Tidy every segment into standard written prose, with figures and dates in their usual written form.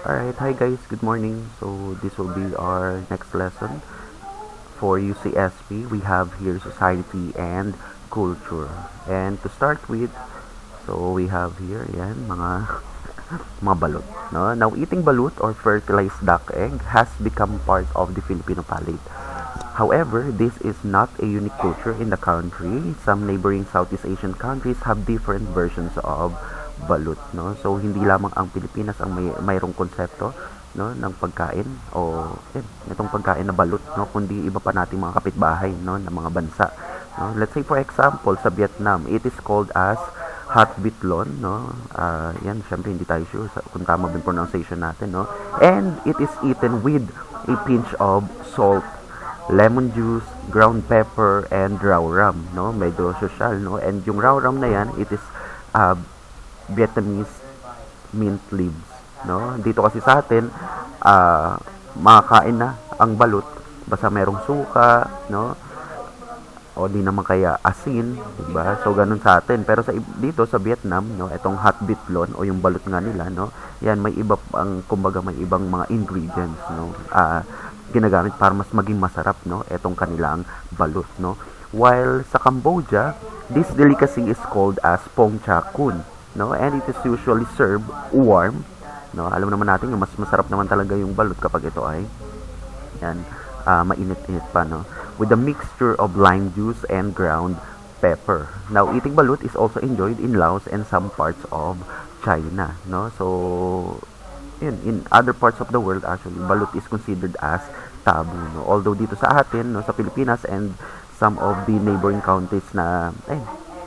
Alright, hi guys, good morning. So this will be our next lesson for UCSP. We have here society and culture. And to start with, so we have here yan mga balut, no? Now eating balut or fertilized duck egg has become part of the Filipino palate. However, this is not a unique culture in the country. Some neighboring Southeast Asian countries have different versions of balut, no? So hindi lamang ang Pilipinas ang mayroong konsepto, no, ng pagkain o itong pagkain na balut, no, kundi iba pa nating mga kapitbahay, no, ng mga bansa, no? Let's say for example sa Vietnam, it is called as hot bitlon, no? Yan, syempre hindi tayo sure kung tama ba yung pronunciation natin, no? And it is eaten with a pinch of salt, lemon juice, ground pepper, and raw ram, no? Medyo social, no? And yung raw ram na yan, it is uh, Vietnamese mint leaves, no? Dito kasi sa atin, makakain na ang balut basta merong suka, no? O di naman kaya asin, diba? So ganun sa atin. Pero dito sa Vietnam, no, itong hot bitlon o yung balut nga nila, no, yan may iba ang kumbaga may ibang mga ingredients, no, ginagamit para mas maging masarap, no, itong kanilang balut, no. While sa Cambodia, this delicacy is called as pong cha kun, no, and it is usually served warm, no. Alam naman natin yung mas masarap naman talaga yung balut kapag ito ay yan, mainit-init pa, no? With a mixture of lime juice and ground pepper. Now, eating balut is also enjoyed in Laos and some parts of China, no? So, in other parts of the world, actually, balut is considered as taboo, no? Although dito sa atin, no, sa Pilipinas and some of the neighboring countries na,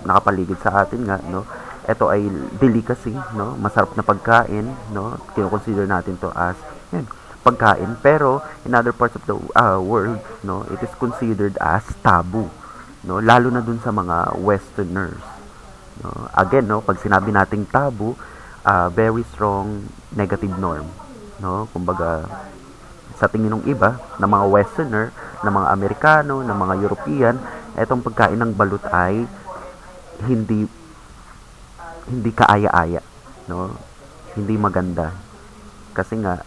nakapaligid sa atin nga, no? Ito ay delicacy, no? Masarap na pagkain, no? Kino-consider natin to as, yan, pagkain, pero in other parts of the world, no, it is considered as taboo, no, lalo na dun sa mga westerners, no. Again, no, pag sinabi nating taboo, very strong negative norm, no, kumbaga sa tingin ng iba na mga westerner, na mga Amerikano, na mga European, etong pagkain ng balut ay hindi hindi kaaya-aya, no, hindi maganda kasi nga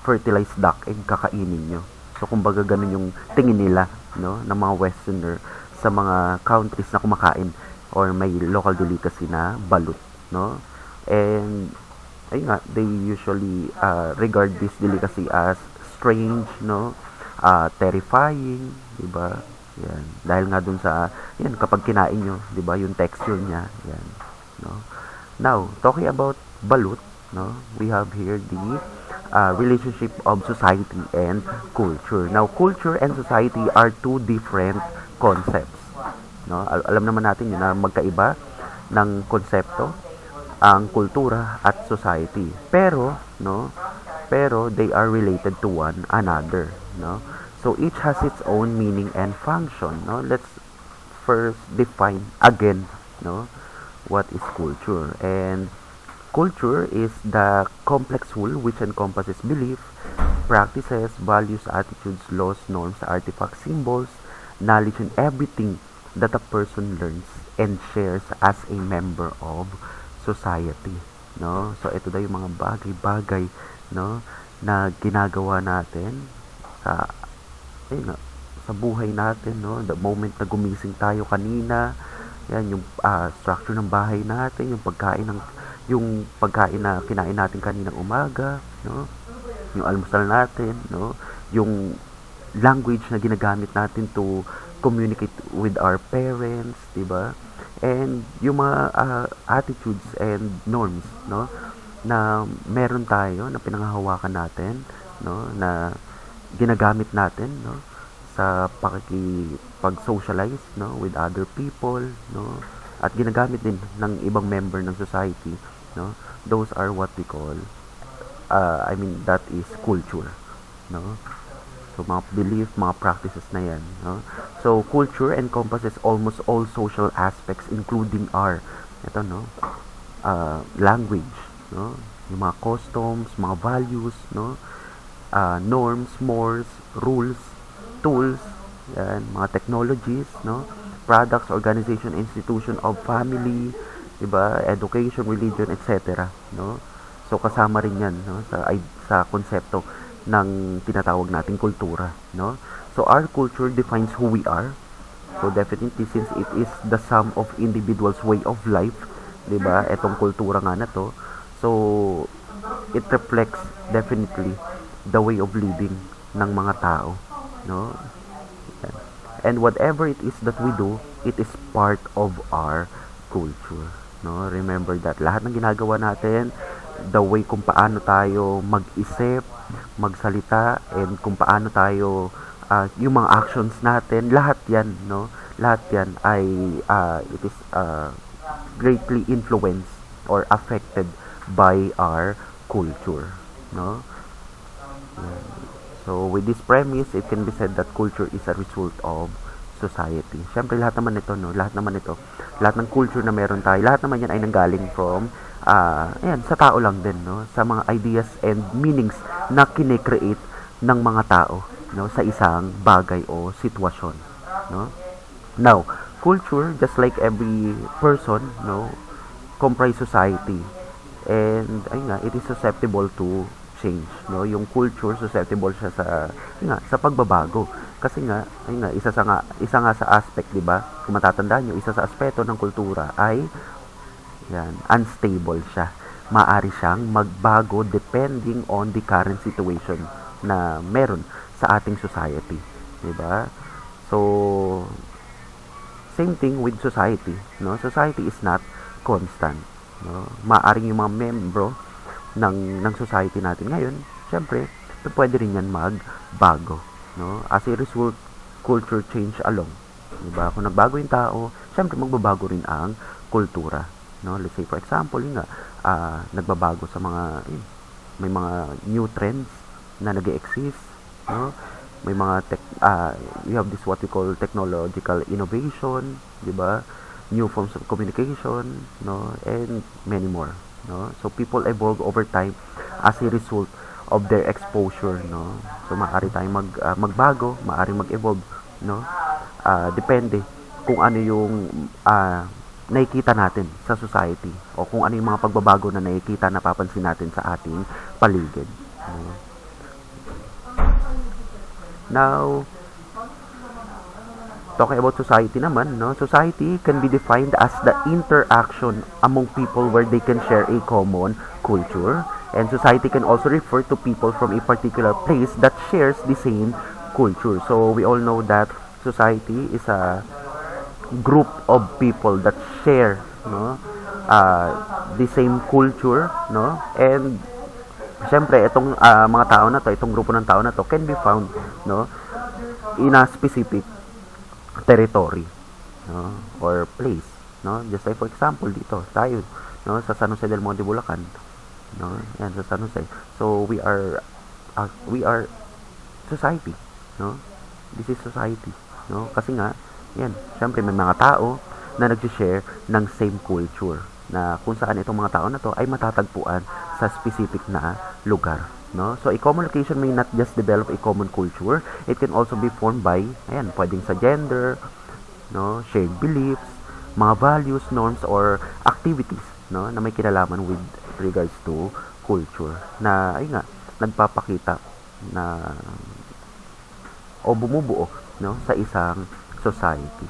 fertilized duck egg kakainin nyo. So, kumbaga ganun yung tingin nila, no, ng mga westerner sa mga countries na kumakain or may local delicacy na balut, no. And, ayun nga, they usually regard this delicacy as strange, no, terrifying, diba? Yan. Dahil nga dun sa, yan, kapag kinain nyo, diba, yung texture niya, yan, no. Now, talking about balut, no, we have here the relationship of society and culture. Now, culture and society are two different concepts. No? Alam naman natin yun na magkaiba ng konsepto ang kultura at society. Pero, no, pero they are related to one another, no? So each has its own meaning and function, no? Let's first define again, no, what is culture. And culture is the complex whole which encompasses belief, practices, values, attitudes, laws, norms, artifacts, symbols, knowledge, and everything that a person learns and shares as a member of society. No? So, ito daw yung mga bagay-bagay, no, na ginagawa natin sa, ayun, sa buhay natin, no? The moment na gumising tayo kanina, yan, yung structure ng bahay natin, yung pagkain na kinain natin kaninang umaga, no? Yung almusal natin, no? Yung language na ginagamit natin to communicate with our parents, 'di ba? And yung mga attitudes and norms, no? Na meron tayo na pinanghahawakan natin, no? Na ginagamit natin, no? Sa pag-socialize, no? With other people, no? At ginagamit din ng ibang member ng society, no, those are what we call that is culture, no. So mga belief, mga practices na yan, no. So culture encompasses almost all social aspects including our language, no, yung mga customs, mga values, no, norms, mores, rules, tools, yan, mga technologies, no, products, organization, institution of family, diba, education, religion, etc., no. So kasama rin 'yan, no, sa konsepto ng tinatawag nating kultura, no? So our culture defines who we are. So definitely since it is the sum of individuals' way of life, 'di ba? Etong kultura nga na 'to. So it reflects definitely the way of living ng mga tao, no? And whatever it is that we do, it is part of our culture, no? Remember that lahat ng ginagawa natin, the way kung paano tayo mag-isip, magsalita, and kung paano tayo yung mga actions natin, lahat 'yan, no? Lahat 'yan ay it is greatly influenced or affected by our culture, no? So, with this premise, it can be said that culture is a result of society. Siyempre, lahat naman ito, no? Lahat naman ito, lahat ng culture na meron tayo, lahat naman yan ay nanggaling from, ayan, sa tao lang din, no? Sa mga ideas and meanings na kine-create ng mga tao, no? Sa isang bagay o sitwasyon, no? Now, culture, just like every person, no? Comprise society. And, ayun nga, it is susceptible to change, no? Yung culture susceptible siya sa pagbabago. Kasi nga, ayun nga, isa nga sa aspect, 'di ba? Kung matatandaan niyo, isa sa aspeto ng kultura ay yan, unstable siya. Maari siyang magbago depending on the current situation na meron sa ating society, 'di ba? So, same thing with society, no? Society is not constant, no? Maaring yung mga membro ng society natin ngayon, syempre, pwede rin yan magbago, no? As a result, culture change along, diba? Kung nagbago yung tao, syempre magbabago rin ang kultura, no? Let's say for example, yun nga, nagbabago sa may mga new trends na nag-exist, no? May mga we have this what we call technological innovation, diba? New forms of communication, no? And many more, no? So people evolve over time as a result of their exposure, no? So maaari tayong magbago, maaari mag-evolve, no? Depende kung ano yung nakikita natin sa society o kung ano yung mga pagbabago na nakikita, napapansin natin sa ating paligid, no? Now, talking about society naman, no? Society can be defined as the interaction among people where they can share a common culture. And society can also refer to people from a particular place that shares the same culture. So, we all know that society is a group of people that share, no? The same culture, no? And syempre, itong mga tao na to, itong grupo ng tao na to can be found, no, in a specific territory, no, or place, no? Just like for example dito tayo, no, sa San Jose del Monte, Bulacan, no, yan sa San Jose. So we are society, no? This is society, no? Kasi nga yan, syempre may mga tao na nag-share ng same culture na kung saan itong mga tao na to ay matatagpuan sa specific na lugar, no? So a common location may not just develop a common culture, it can also be formed by, ayan, pwedeng sa gender, no, shared beliefs, mga values, norms, or activities, no, na may kinalaman with regards to culture, na ay nga nagpapakita na o bumubuo, no, sa isang society,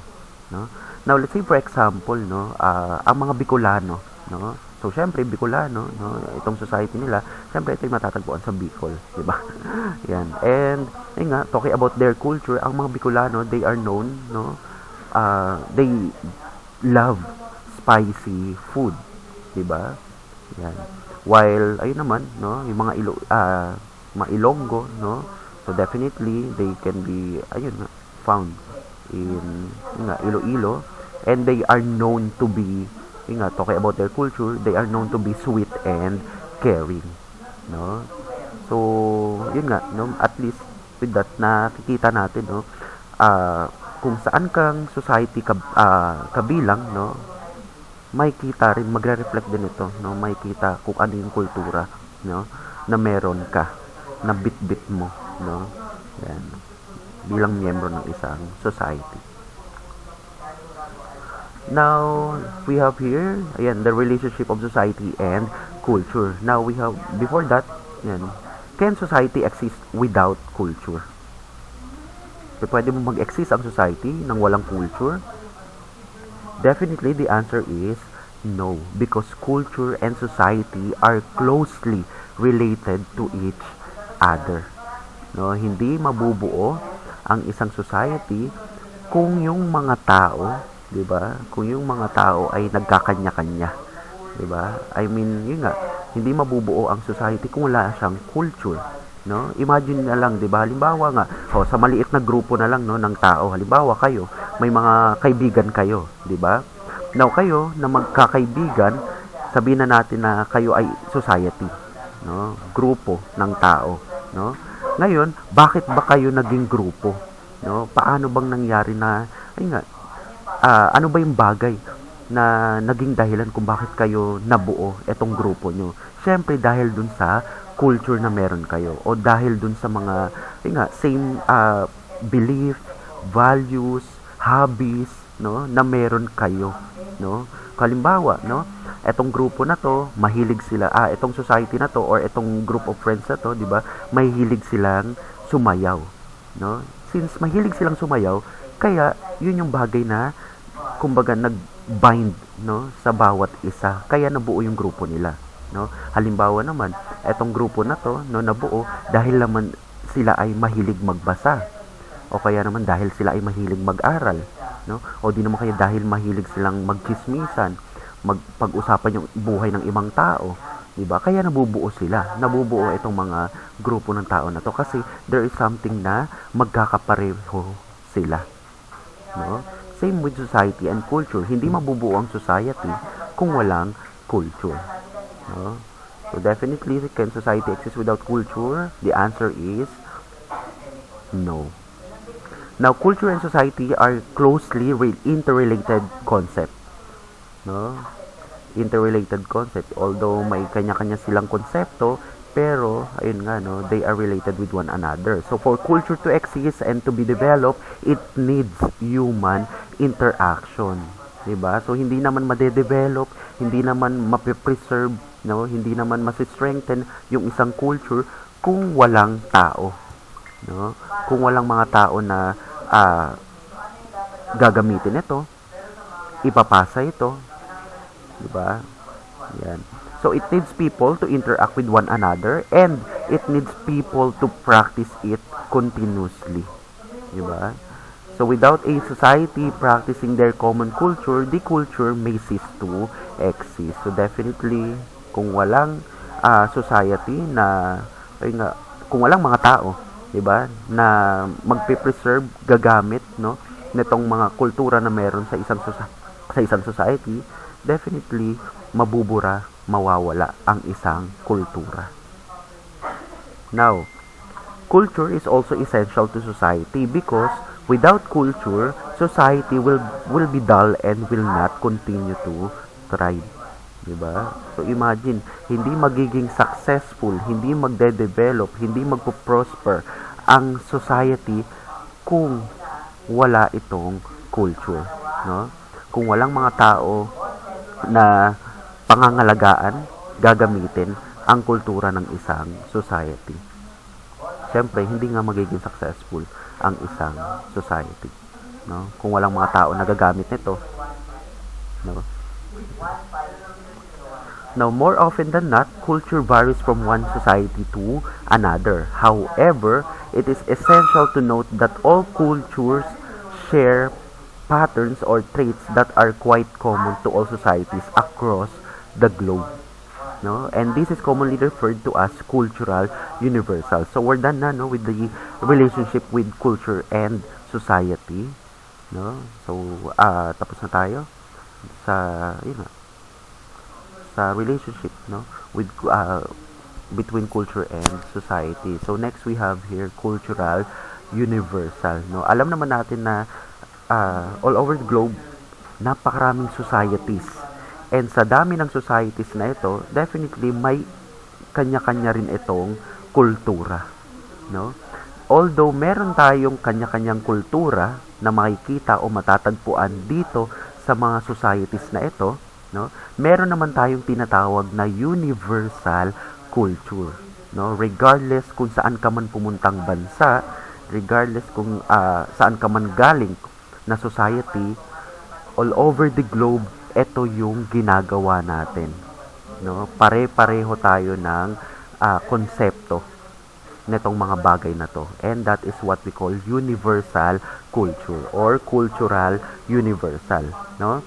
no? Now, let's say for example, no, ang mga Bicolano, no? So, syempre, Bicolano, no, itong society nila, syempre, ito yung matatagpuan sa Bicol, di ba? Yan. And, ayun nga, talking about their culture, ang mga Bicolano, they are known, no, they love spicy food, di ba? Yan. While, ayun naman, no, yung mga Ilonggo, no, so definitely, they can be, ayun, found in Iloilo, and they are known to be, talking about their culture, they are known to be sweet and caring, no? So yun nga, no, at least with that nakikita natin, no, kung saan kang society kabilang, no, makikita rin, magre-reflect din ito, no, makikita kung ano yung kultura, no, na meron ka, na bit-bit mo, no, yan, bilang miyembro ng isang society. Now, we have here, ayan, the relationship of society and culture. Now, we have, before that, ayan, can society exist without culture? Pwede mo mag-exist ang society nang walang culture? Definitely, the answer is no, because culture and society are closely related to each other. No, hindi mabubuo ang isang society kung yung mga tao, 'di ba? Kung yung mga tao ay nagkakanya-kanya, 'di ba? I mean, yun nga, hindi mabubuo ang society kung wala siyang culture, no? Imagine na lang, 'di ba? Halimbawa nga, sa maliit na grupo na lang no ng tao. Halimbawa kayo, may mga kaibigan kayo, 'di ba? Now kayo na magkakaibigan, sabihin na natin na kayo ay society, no? Grupo ng tao, no? Ngayon, bakit ba kayo naging grupo? No? Paano bang nangyari na ay nga ano ba yung bagay na naging dahilan kung bakit kayo nabuo etong grupo nyo? Siyempre dahil dun sa culture na meron kayo o dahil dun sa mga same belief, values, hobbies, no, na meron kayo, no? Halimbawa, no, etong grupo na to, mahilig sila, etong society na to or etong group of friends na to, 'di ba? Mahilig silang sumayaw, no? Since mahilig silang sumayaw, kaya yun yung bagay na kumbaga nag-bind, no, sa bawat isa. Kaya nabuo yung grupo nila, no? Halimbawa naman, etong grupo na to, no, nabuo dahil naman sila ay mahilig magbasa. O kaya naman dahil sila ay mahilig mag-aral, no? O di naman kaya dahil mahilig silang magchismisan, magpag-usapan yung buhay ng ibang tao, 'di ba? Kaya nabubuo sila. Nabubuo itong mga grupo ng tao na to kasi there is something na magkakapareho sila, no? Same with society and culture. Hindi mabubuo ang society kung walang culture, no? So definitely, can society exist without culture? The answer is no. Now, culture and society are closely interrelated concept, no? Interrelated concept. Although may kanya-kanya silang konsepto, pero ayun nga, no, they are related with one another. So for culture to exist and to be developed, it needs human interaction, 'di ba? So hindi naman ma-develop, hindi naman ma-preserve, no, hindi naman ma-strengthen yung isang culture kung walang tao, no? Kung walang mga tao na gagamitin ito, ipapasa ito, 'di ba? Yan. So it needs people to interact with one another and it needs people to practice it continuously, 'di ba? So without a society practicing their common culture, the culture may cease to exist. So definitely, kung walang society na kung walang mga tao, 'di ba, na magpe-preserve, gagamit, no, nitong mga kultura na meron sa isang society, definitely mabubura, mawawala ang isang kultura. Now, culture is also essential to society because without culture, society will be dull and will not continue to thrive. Diba? So imagine, hindi magiging successful, hindi magde-develop, hindi magpo-prosper ang society kung wala itong culture, no? Kung walang mga tao na pangangalagaan, gagamitin ang kultura ng isang society. Siyempre, hindi nga magiging successful ang isang society, no? Kung walang mga tao na gagamit nito, no? Now, more often than not, culture varies from one society to another. However, it is essential to note that all cultures share patterns or traits that are quite common to all societies across the globe. No? And this is commonly referred to as cultural universal. So, we're done na, no, with the relationship with culture and society. No? So, tapos na tayo sa, sa relationship, no, with between culture and society. So next we have here cultural universal, no. Alam naman natin na all over the globe napakaraming societies, and sa dami ng societies na ito, definitely may kanya-kanya rin itong kultura, no. Although meron tayong kanya-kanyang kultura na makikita o matatagpuan dito sa sa mga societies na ito, no, meron naman tayong tinatawag na universal culture, no? Regardless kung saan ka man pumuntang bansa, regardless kung saan ka man galing na society, all over the globe, ito yung ginagawa natin, no? Pare-pareho tayo ng konsepto netong mga bagay na to. And that is what we call universal culture or cultural universal, no?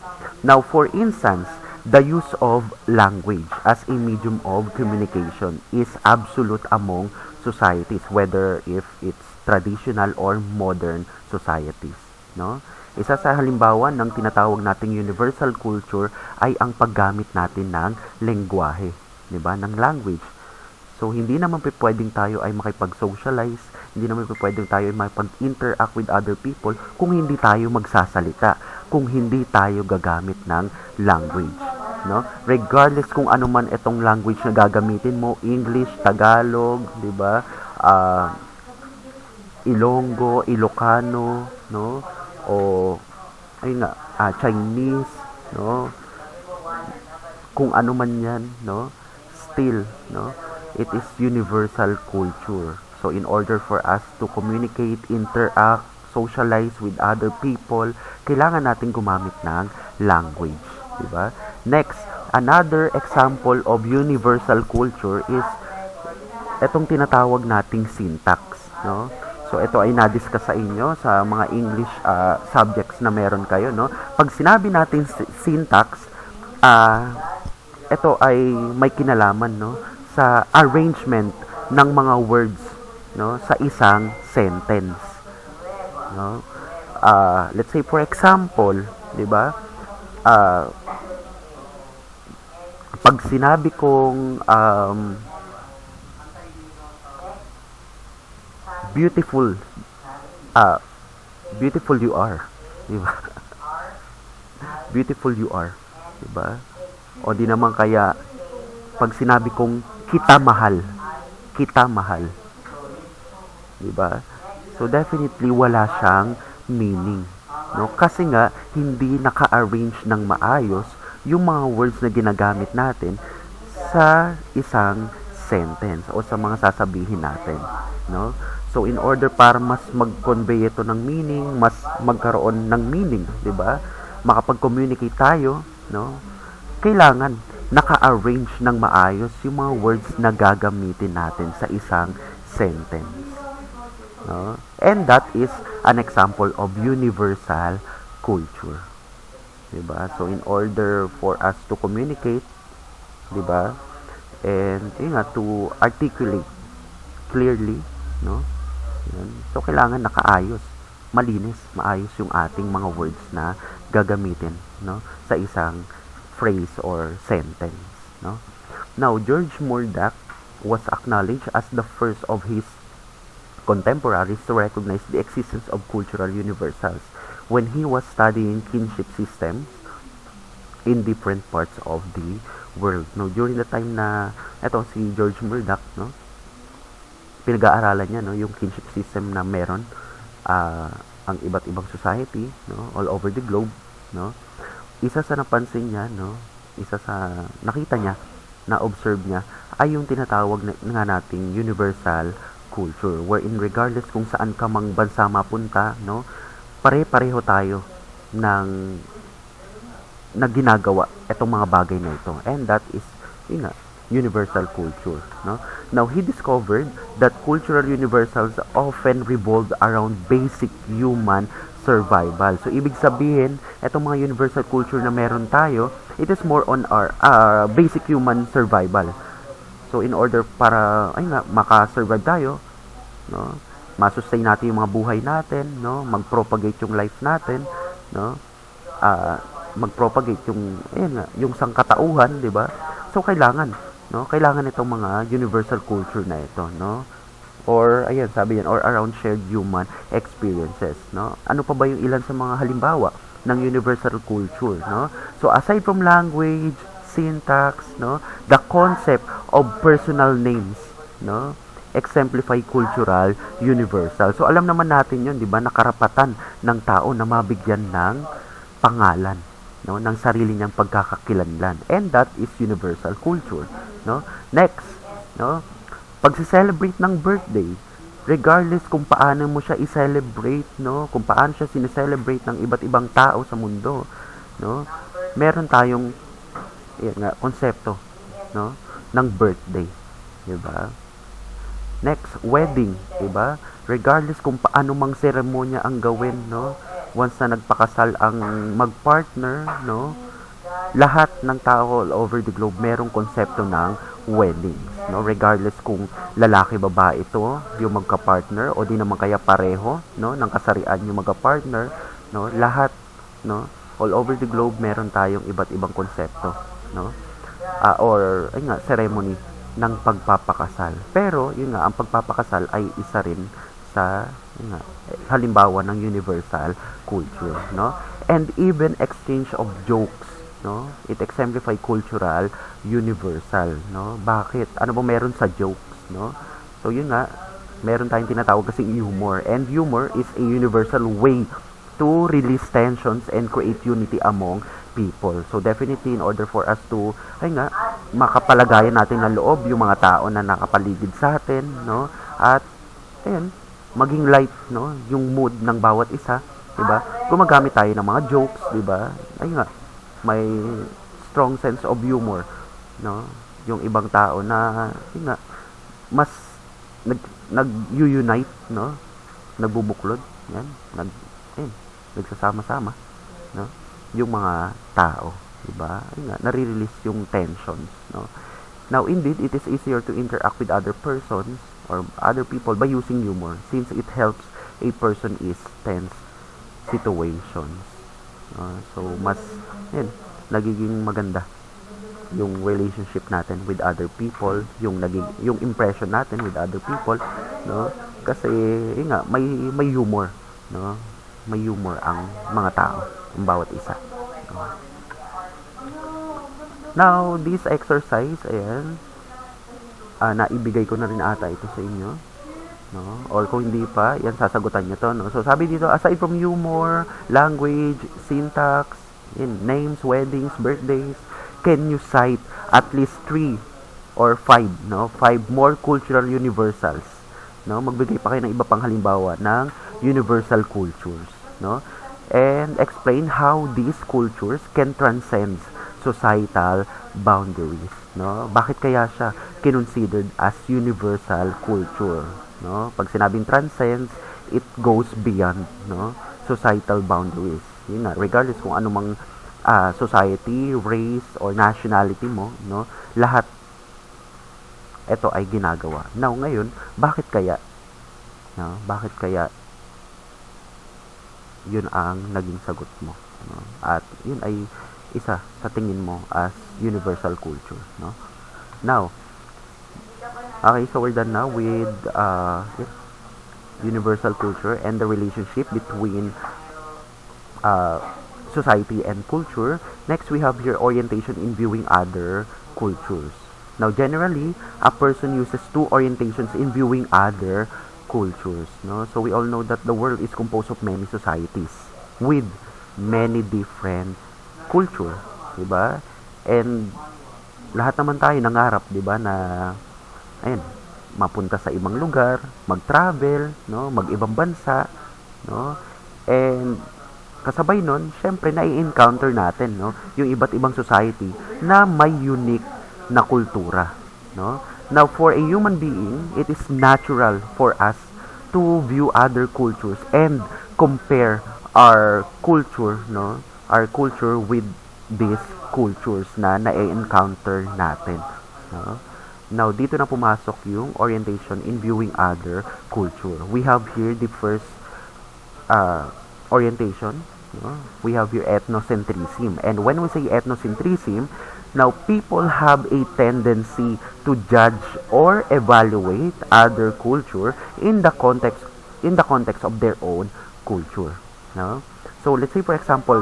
Now, for instance, the use of language as a medium of communication is absolute among societies, whether if it's traditional or modern societies, no? Isa sa halimbawa ng tinatawag nating universal culture ay ang paggamit natin ng lengguwahe, 'di ba? Ng language. So, hindi naman pwedeng tayo ay makipag-socialize, hindi naman pwedeng tayo ay makipag-interact with other people kung hindi tayo magsasalita, kung hindi tayo gagamit ng language, no? Regardless kung ano man itong language na gagamitin mo, English, Tagalog, 'di ba? Ilonggo, Ilocano, no? O ayun nga, Chinese, no? Kung ano man 'yan, no? Still, no? It is universal culture. So in order for us to communicate, interact, socialize with other people, kailangan natin gumamit ng language, di ba? Next, another example of universal culture is etong tinatawag nating syntax, no? So ito ay na-discuss sa inyo sa mga English subjects na meron kayo, no? Pag sinabi natin syntax, ito ay may kinalaman, no, sa arrangement ng mga words, no, sa isang sentence, no? Let's say for example, 'di ba? Pag sinabi kong beautiful beautiful you are, 'di ba? Beautiful you are, 'di ba? O di naman kaya pag sinabi kong kita mahal, di ba? So definitely wala siyang meaning, no? Kasi nga hindi naka-arrange ng maayos yung mga words na ginagamit natin sa isang sentence o sa mga sasabihin natin, no? So in order para mas mag-convey ito ng meaning, mas magkaroon ng meaning, di ba? Makapag-communicate tayo, no? Kailangan naka-arrange ng maayos yung mga words na gagamitin natin sa isang sentence, no? And that is an example of universal culture, diba? So in order for us to communicate, diba, and yun nga, to articulate clearly, no? Yan. So kailangan nakaayos, malinis, maayos yung ating mga words na gagamitin, no, sa isang phrase or sentence, no? Now, George Murdoch was acknowledged as the first of his contemporaries to recognize the existence of cultural universals when he was studying kinship systems in different parts of the world. No, during the time na eto si George Murdoch, no, pinag-aaralan niya, no, yung kinship system na meron ang iba't ibang society, no, all over the globe, no. Isa sa napansin niya, no, isa sa nakita niya, na-observe niya, ay yung tinatawag na nga nating universal culture, wherein regardless kung saan ka mang bansa mapunta, no, pare-pareho tayo ng na ginagawa itong mga bagay na ito. And that is, yun nga, universal culture, no? Now, he discovered that cultural universals often revolve around basic human survival. So, ibig sabihin, itong mga universal culture na meron tayo, it is more on our basic human survival. So, in order para, ay nga, maka-survive tayo, no, masustain natin yung mga buhay natin, no, mag-propagate yung life natin, no, mag-propagate yung, ayun nga, yung sangkatauhan, di ba? So, kailangan, no, kailangan itong mga universal culture na ito, no? Or, ayan, sabi yan, or around shared human experiences, no? Ano pa ba yung ilan sa mga halimbawa ng universal culture, no? So, aside from language, syntax, no, the concept of personal names, no, exemplify cultural universal. So, alam naman natin yun, di ba, na karapatan ng tao na mabigyan ng pangalan, no, ng sarili niyang pagkakakilanlan. And that is universal culture, no? Next, no, pagse-celebrate ng birthday, regardless kung paano mo siya i-celebrate, no, kung paano siya sineselebrate ng iba't ibang tao sa mundo, no, meron tayong yan nga, konsepto, no, ng birthday, di ba? Next, wedding, di ba? Regardless kung paano mang seremonya ang gawin, no, once na nagpakasal ang magpartner, no, lahat ng tao all over the globe merong konsepto ng wedding, no, regardless kung lalaki babae ito yung magka-partner o di naman kaya pareho, no, ng kasarian yung magka-partner, no, lahat, no, all over the globe meron tayong iba't ibang konsepto, no, or ay nga ceremony ng pagpapakasal. Pero yun nga, ang pagpapakasal ay isa rin sa yun nga, halimbawa ng universal culture, no, and even exchange of jokes, no, it exemplify cultural universal, no. Bakit? Ano ba meron sa jokes, no? So yun nga, meron tayong tinatawag kasi humor, and humor is a universal way to release tensions and create unity among people. So definitely in order for us to ay nga makapalagayan natin ng loob yung mga tao na nakapaligid sa atin, no? At ayun, maging light, no, yung mood ng bawat isa, 'di ba? Gumagamit tayo ng mga jokes, 'di ba? Ay nga, may strong sense of humor, no? Yung ibang tao na yun nga, mas nag-unite, no? Nagbubuklod, yan, nagsasama-sama, no? Yung mga tao, 'di ba? Ayun nga, nare-release yung tensions, no? Now, indeed, it is easier to interact with other persons or other people by using humor since it helps a person is tense situations. So, mas, yun, nagiging maganda yung relationship natin with other people, yung impression natin with other people, no? Kasi, yun nga, may humor, no? May humor ang mga tao, ang bawat isa. No? Now, this exercise, ayan, naibigay ko na rin ata ito sa inyo, no? Or kung hindi pa, yan, sasagutan nyo to, no? So, sabi dito, aside from humor, language, syntax, names, weddings, birthdays, can you cite at least 3 or 5, no? 5 more cultural universals, no? Magbigay pa kayo ng iba pang halimbawa ng universal cultures, no? And explain how these cultures can transcend societal boundaries, no? Bakit kaya siya considered as universal culture, no? Pag sinabing transcends, it goes beyond, no, societal boundaries. Yun na, regardless kung anumang society, race, or nationality mo, no, lahat ito ay ginagawa. Now, ngayon, bakit kaya? No? Bakit kaya yun ang naging sagot mo? No? At yun ay isa sa tingin mo as universal culture, no? Now, okay, so we're done now with universal culture and the relationship between society and culture. Next, we have here orientation in viewing other cultures. Now, generally, a person uses 2 orientations in viewing other cultures, no? So we all know that the world is composed of many societies with many different culture, 'di ba? And lahat naman tayo nangarap, 'di ba, na ayun, mapunta sa ibang lugar, mag-travel, no, mag-ibang bansa, no? And kasabay nun, syempre nai-encounter natin, no, yung iba't ibang society na may unique na kultura, no? Now, for a human being, it is natural for us to view other cultures and compare our culture, no, our culture with these cultures na na-encounter natin, no? Now, dito na pumasok yung orientation in viewing other culture. We have here the first orientation, no? We have here ethnocentrism. And when we say ethnocentrism, now people have a tendency to judge or evaluate other culture in the context of their own culture, no? So, let's say for example,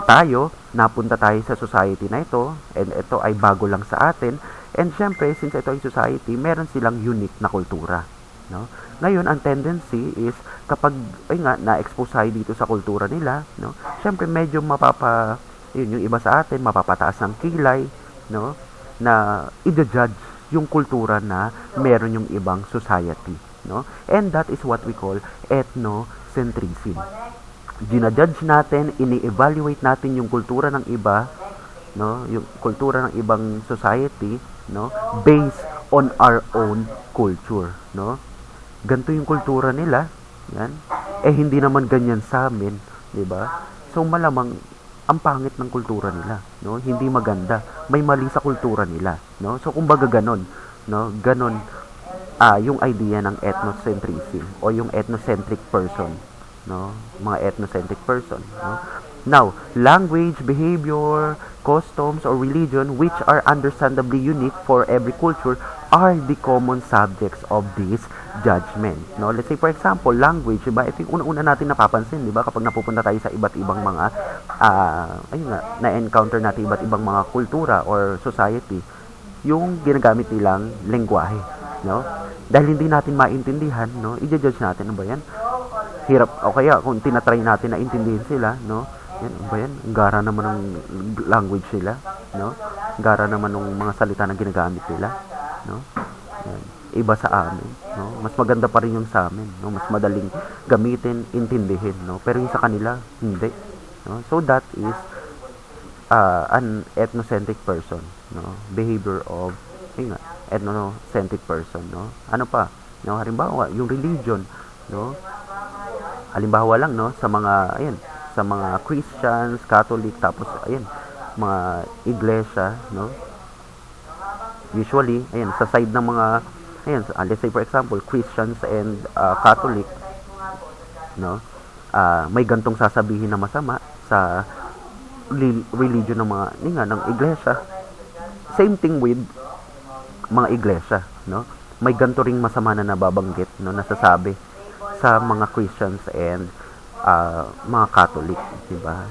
napunta tayo sa society na ito, and ito ay bago lang sa atin, and syempre, since ito ay society, meron silang unique na kultura, no? Ngayon, ang tendency is, kapag, na-expose tayo dito sa kultura nila, no? Syempre, medyo Yun, yung iba sa atin, mapapataas ng kilay, no? Na i-judge yung kultura na meron yung ibang society, no? And that is what we call ethnocentrism. Ginajudge natin, ini-evaluate natin yung kultura ng iba, no? Yung kultura ng ibang society, no? Based on our own culture, no? Ganito yung kultura nila, yan. Eh hindi naman ganyan sa amin, 'di ba? So malamang ang pangit ng kultura nila, no? Hindi maganda. May mali sa kultura nila, no? So kumbaga ganon, no? Ganon yung idea ng ethnocentrism o yung ethnocentric person, no? Mga ethnocentric person, no? Now, language, behavior, customs, or religion which are understandably unique for every culture are the common subjects of this judgment, no? Let's say for example, language, diba? Ito yung una-una natin napapansin, diba? Kapag napupunta tayo sa iba't ibang mga ayun nga, na-encounter natin iba't ibang mga kultura or society, yung ginagamit nilang lengguwahe, no? Dahil hindi natin maintindihan, no? I-judge natin, ano ba yan? Hirap, o kaya kung tinatry natin na intindihin sila, no? Yan, ano ba yan? Ang gara naman ng language nila, no? Ang gara naman ng mga salita na ginagamit nila, no? Yan. Iba sa amin, no? Mas maganda pa rin yung sa amin, no? Mas madaling gamitin, intindihin, no? Pero yung sa kanila, hindi, no? So that is an ethnocentric person, no? Behavior of, ayun nga, ethnocentric person, no? Ano pa? No, halimbawa, yung religion, no? Halimbawa lang, no, sa mga, ayan, sa mga Christians, Catholic, tapos, ayan, mga iglesia, no? Usually, ayan, sa side ng mga, ayan, let's say for example, Christians and Catholic, no? May gantong sasabihin na masama sa religion ng mga, nga, ng iglesia. Same thing with mga iglesia, no? May ganto ring masama na nababanggit, no, nasasabi sa mga Christians and mga Catholic, di ba?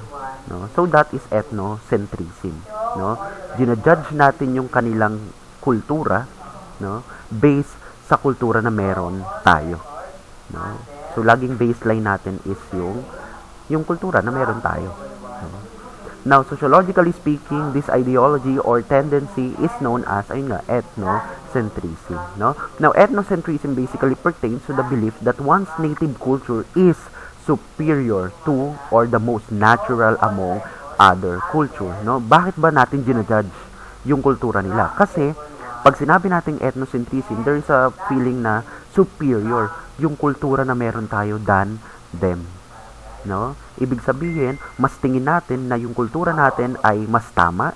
No? So that is ethnocentrism, no? Ginajudge natin yung kanilang kultura, no? Based sa kultura na meron tayo, no? So laging baseline natin is yung kultura na meron tayo, no? Now, sociologically speaking, this ideology or tendency is known as, ayun nga, ethnocentrism, no? Now, ethnocentrism basically pertains to the belief that one's native culture is superior to or the most natural among other culture, no? Bakit ba natin ginajudge yung kultura nila? Kasi, pag sinabi nating ethnocentrism, there is a feeling na superior yung kultura na meron tayo than them, no? Ibig sabihin, mas tingin natin na yung kultura natin ay mas tama,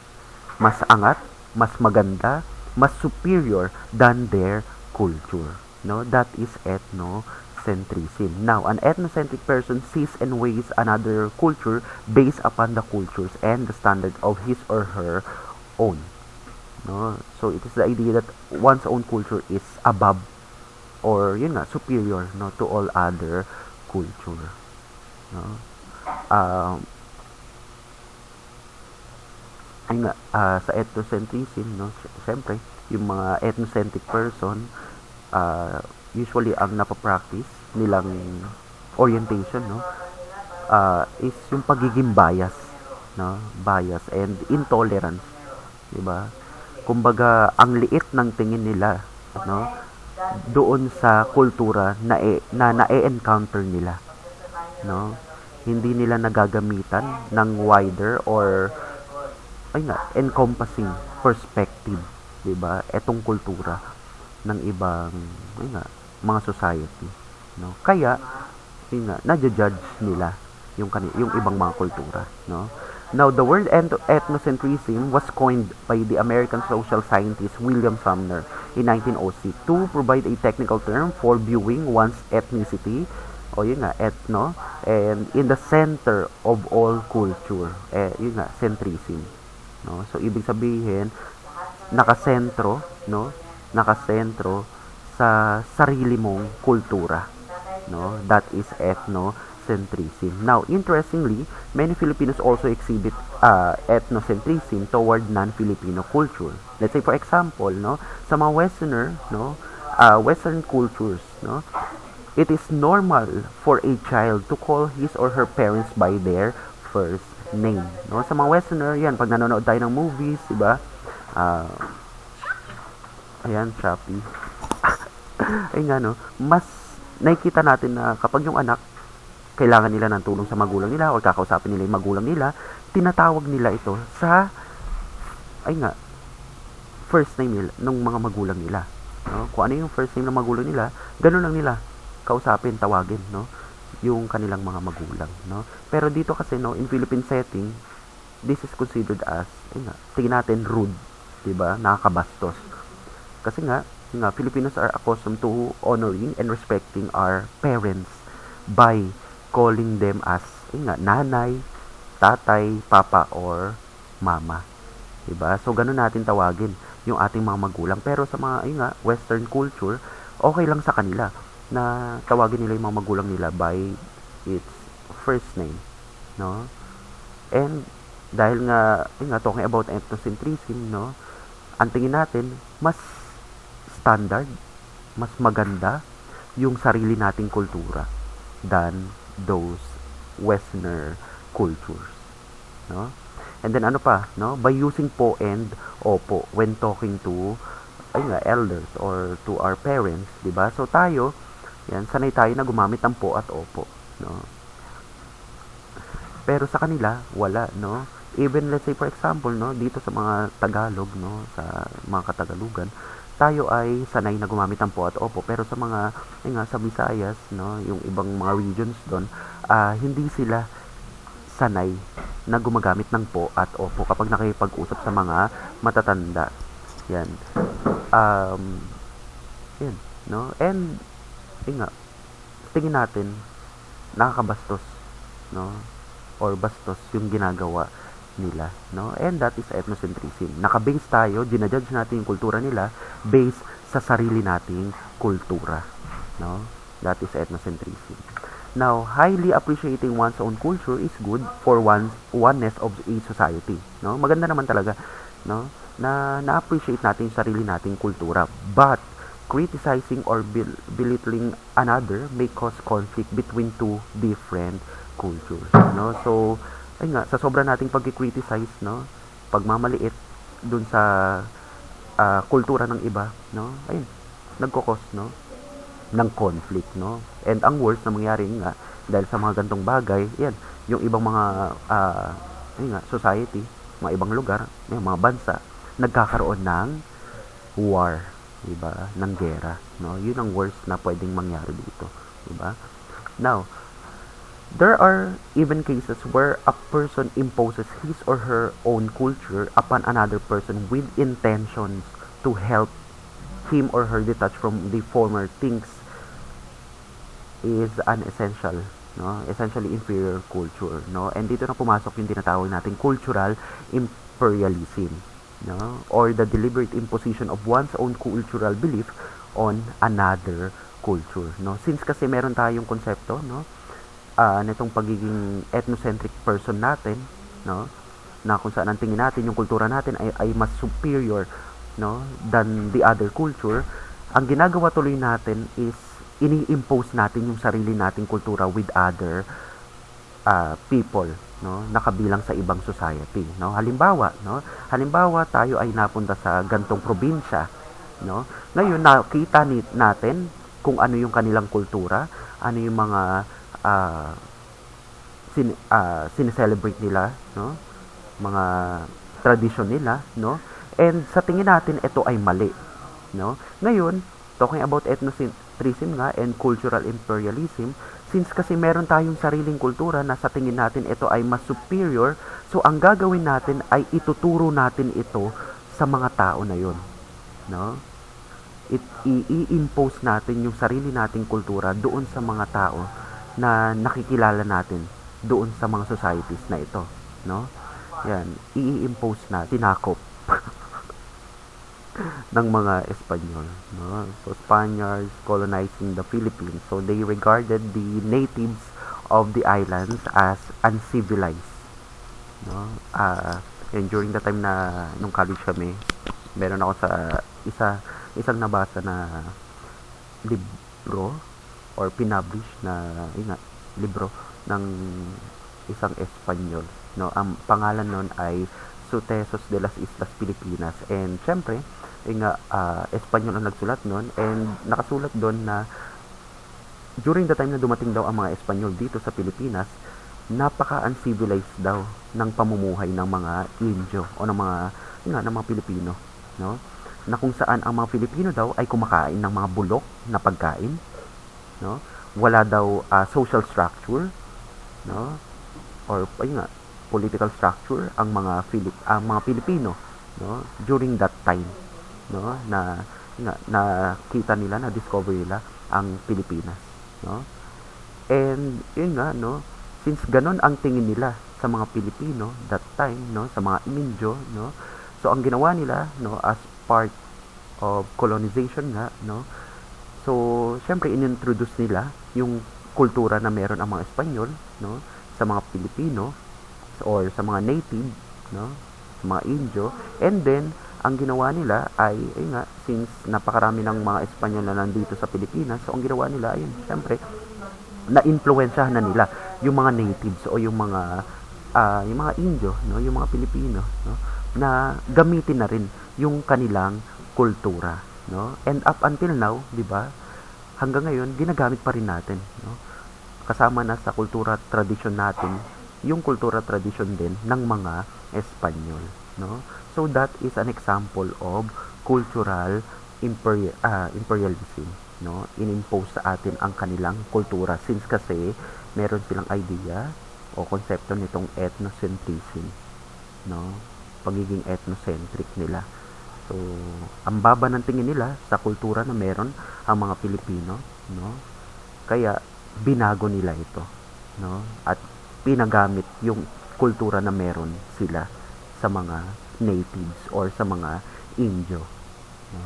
mas angat, mas maganda, mas superior than their culture, no? That is ethnocentrism. Now, an ethnocentric person sees and weighs another culture based upon the cultures and the standards of his or her own, no? So it is the idea that one's own culture is above or yun nga, superior, no, to all other culture, no? Ay nga, sa ethnocentrism, no, syempre, yung mga ethnocentric person, usually ang napapractice nilang orientation, no, is yung pagiging bias, no, bias and intolerance, di ba? Kumbaga, ang liit ng tingin nila, no, doon sa kultura na na-encounter nila, no? Hindi nila nagagamitan ng wider or encompassing perspective, 'di ba? Etong kultura ng ibang mga society, no? Kaya na-judge nila yung ibang mga kultura, no? Now, the word ethnocentrism was coined by the American social scientist William Sumner in 1906 to provide a technical term for viewing one's ethnicity o ethno, and in the center of all culture, centrism, no? So ibig sabihin nakasentro, no? Nakasentro sa sarili mong kultura, no? That is ethnocentrism. Now, interestingly, many Filipinos also exhibit ethnocentrism toward non-Filipino culture. Let's say for example, no, sa mga Westerner, no, Western cultures, no, it is normal for a child to call his or her parents by their first name, no? Sa mga Westerner, yan, pag nanonood tayo ng movies, diba? Ah, ayan, Shopee. Ayun nga, no? Mas nakikita natin na kapag yung anak, kailangan nila ng tulong sa magulang nila o kakausapin nila yung magulang nila, tinatawag nila ito sa, ay nga, first name nila, ng mga magulang nila. No? Kung ano yung first name ng magulang nila, ganun lang nila kausapin, tawagin, no? Yung kanilang mga magulang, no? Pero dito kasi, no, in Philippine setting, this is considered as, ay nga, tingin natin rude, 'di ba? Nakakabastos. Kasi nga, Filipinos are accustomed to honoring and respecting our parents by calling them as, ay nga, nanay, tatay, papa, or mama. 'Di ba? So, ganun natin tawagin yung ating mga magulang. Pero sa mga, ay nga, Western culture, okay lang sa kanila na tawagin nila yung mga magulang nila by its first name, no? And dahil nga, ay nga, talking about ethnocentrism, no? Ang tingin natin, mas standard, mas maganda yung sarili nating kultura than those Westerner cultures, no? And then ano pa, no? By using po and opo when talking to, ay nga, elders or to our parents, 'di ba? So tayo, yan, sanay tayo na gumamit ng po at opo, no? Pero sa kanila, wala, no? Even let's say for example, no, dito sa mga Tagalog, no, sa mga Katagalugan, tayo ay sanay na gumamit ng po at opo. Pero sa mga, ay nga, sa Visayas, no, yung ibang mga regions doon, hindi sila sanay na gumagamit ng po at opo kapag nakipag-usap sa mga matatanda. Yan. Um, yan, no? And, nga, tingin natin, nakakabastos, no? Or bastos yung ginagawa nila, no? And that is ethnocentrism. Naka-base tayo, ginajudge natin yung kultura nila based sa sarili nating kultura, no? That is ethnocentrism. Now, highly appreciating one's own culture is good for oneness of a society, no? Maganda naman talaga, no? Na-appreciate natin yung sarili nating kultura. But criticizing or belittling another may cause conflict between two different cultures, no? So, ay nga, sa sobra nating pag-criticize, no? Pagmamaliit dun sa kultura ng iba, no? Ayun, nagkokos, no? Ng conflict, no? And ang worst na mangyari nga, dahil sa mga gantong bagay, yan, yung ibang mga, ayun nga, society, mga ibang lugar, may mga bansa, nagkakaroon ng war, diba? Ng gera, no? Yun ang worst na pwedeng mangyari dito, diba? Now, there are even cases where a person imposes his or her own culture upon another person with intentions to help him or her detach from the former things is an essential, no? Essentially inferior culture, no? And dito na pumasok yung tinatawag nating cultural imperialism, no? Or the deliberate imposition of one's own cultural belief on another culture, no? Since kasi meron tayong konsepto, no? Nitong pagiging ethnocentric person natin, no? Na kung saan ang tingin natin, yung kultura natin ay mas superior, no, than the other culture. Ang ginagawa tuloy natin is ini-impose natin yung sarili nating kultura with other people, no, nakabilang sa ibang society, no? Halimbawa tayo ay napunta sa gantong probinsya, no? Ngayon nakita natin kung ano yung kanilang kultura, ano yung mga sineselebrate nila, no? Mga tradisyon nila, no? And sa tingin natin ito ay mali, no? Ngayon, talking about ethnocentrism nga and cultural imperialism, since kasi meron tayong sariling kultura na sa tingin natin ito ay mas superior, so ang gagawin natin ay ituturo natin ito sa mga tao na yon, no? I-impose natin yung sarili nating kultura doon sa mga tao na nakikilala natin doon sa mga societies na ito, no? Yan, i-impose na, tinakop ng mga Espanyol, no? So Spaniards colonizing the Philippines, so they regarded the natives of the islands as uncivilized, no? And during the time na nung college kami, meron ako sa isang nabasa na libro or pinablish na libro ng isang Espanyol, no? Ang pangalan nun ay Sucesos de las Islas Pilipinas. And syempre, Espanyol ang nagsulat nun, and nakasulat doon na during the time na dumating daw ang mga Espanyol dito sa Pilipinas, napaka-uncivilized daw ng pamumuhay ng mga Indio o ng mga Pilipino, no? Na kung saan ang mga Pilipino daw ay kumakain ng mga bulok na pagkain, no? Wala daw social structure, no? Or political structure ang mga Pilipino, no? During that time, no? Nakita nila, na discover nila ang Pilipinas, no? And no, since ganon ang tingin nila sa mga Pilipino that time, no, sa mga Indio, no, so ang ginawa nila, no, as part of colonization nga, no, so syempre inintroduce nila yung kultura na meron ang mga Espanyol, no, sa mga Pilipino or sa mga native, no, sa mga Indio. And then ang ginawa nila ay since napakarami ng mga Espanyol na nandito sa Pilipinas, so ang ginawa nila ay syempre na-influensyahan na nila yung mga natives o yung mga Indio, no, yung mga Pilipino, no, na gamitin na rin yung kanilang kultura, no? And up until now, 'di ba? Hanggang ngayon ginagamit pa rin natin, no? Kasama na sa kultura tradisyon natin yung kultura tradisyon din ng mga Espanyol, no? So that is an example of cultural imperialism, no? Inimpose sa atin ang kanilang kultura since kasi meron silang idea o konsepto nitong ethnocentrism, no? Pagiging ethnocentric nila. So, ang baba ng tingin nila sa kultura na meron ang mga Pilipino, no? Kaya binago nila ito, no? At pinagamit yung kultura na meron sila sa mga natives or sa mga Indio, no?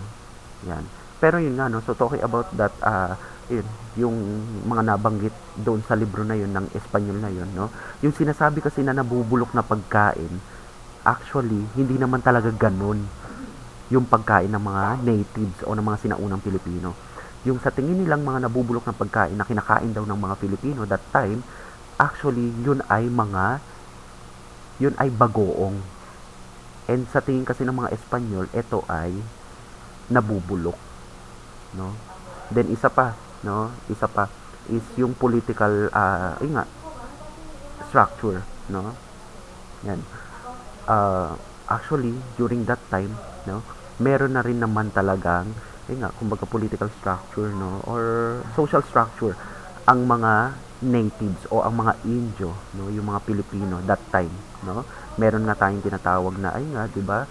Yan. Pero yun nga, no, so talking about that, yung mga nabanggit doon sa libro na yun ng Espanyol na yun, no? Yung sinasabi kasi na nabubulok na pagkain, actually hindi naman talaga ganun yung pagkain ng mga natives o ng mga sinaunang Pilipino. Yung sa tingin nilang mga nabubulok na pagkain na kinakain daw ng mga Pilipino that time, actually yun ay bagoong. And sa tingin kasi ng mga Espanyol, ito ay nabubulok, no? Then isa pa is yung political structure, no? Yan. Actually during that time, no, meron na rin naman talagang kumbaga political structure, no, or social structure ang mga natives o ang mga Indio, no, yung mga Pilipino that time, no. Meron nga tayong tinatawag na 'di ba?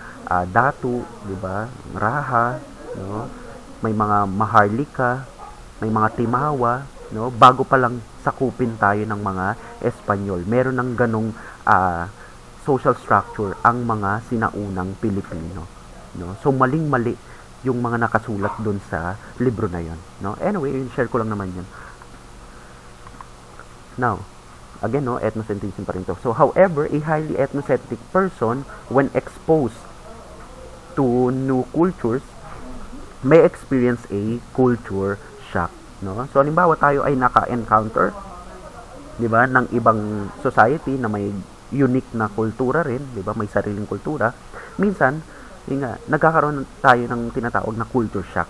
Datu, 'di ba? Raha, no. May mga Maharlika, may mga Timawa, no. Bago pa lang sakupin tayo ng mga Espanyol, meron ng ganong social structure ang mga sinaunang Pilipino, no? So maling-mali yung mga nakasulat doon sa libro na 'yon, no? Anyway, share ko lang naman 'yun. Now, again, no, ethnocentrism pa rin to. So however, a highly ethnocentric person when exposed to new cultures may experience a culture shock, no? So halimbawa tayo ay naka-encounter, 'di ba, ng ibang society na may unique na kultura rin, 'di ba? May sariling kultura. Minsan, nagkakaroon tayo ng tinatawag na culture shock,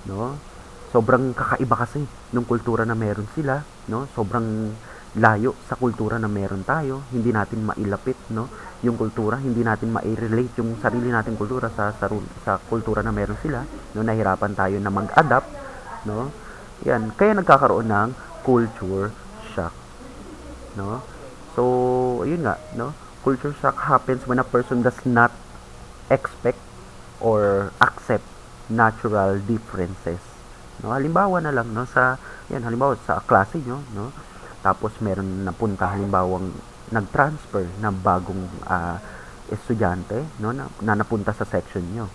no? Sobrang kakaiba kasi ng kultura na meron sila, no? Sobrang layo sa kultura na meron tayo. Hindi natin mailapit, no, yung kultura, hindi natin ma-relate yung sarili nating kultura sa kultura na meron sila, no? Nahirapan tayo na mag-adapt, no? Yan, kaya nagkakaroon ng culture shock, no? So, ayun nga, no? Culture shock happens when a person does not expect or accept natural differences, no? Halimbawa na lang, no, halimbawa sa klase nyo, no? Tapos meron napunta halimbawang nag-transfer na bagong estudyante, no, na napunta sa section nyo.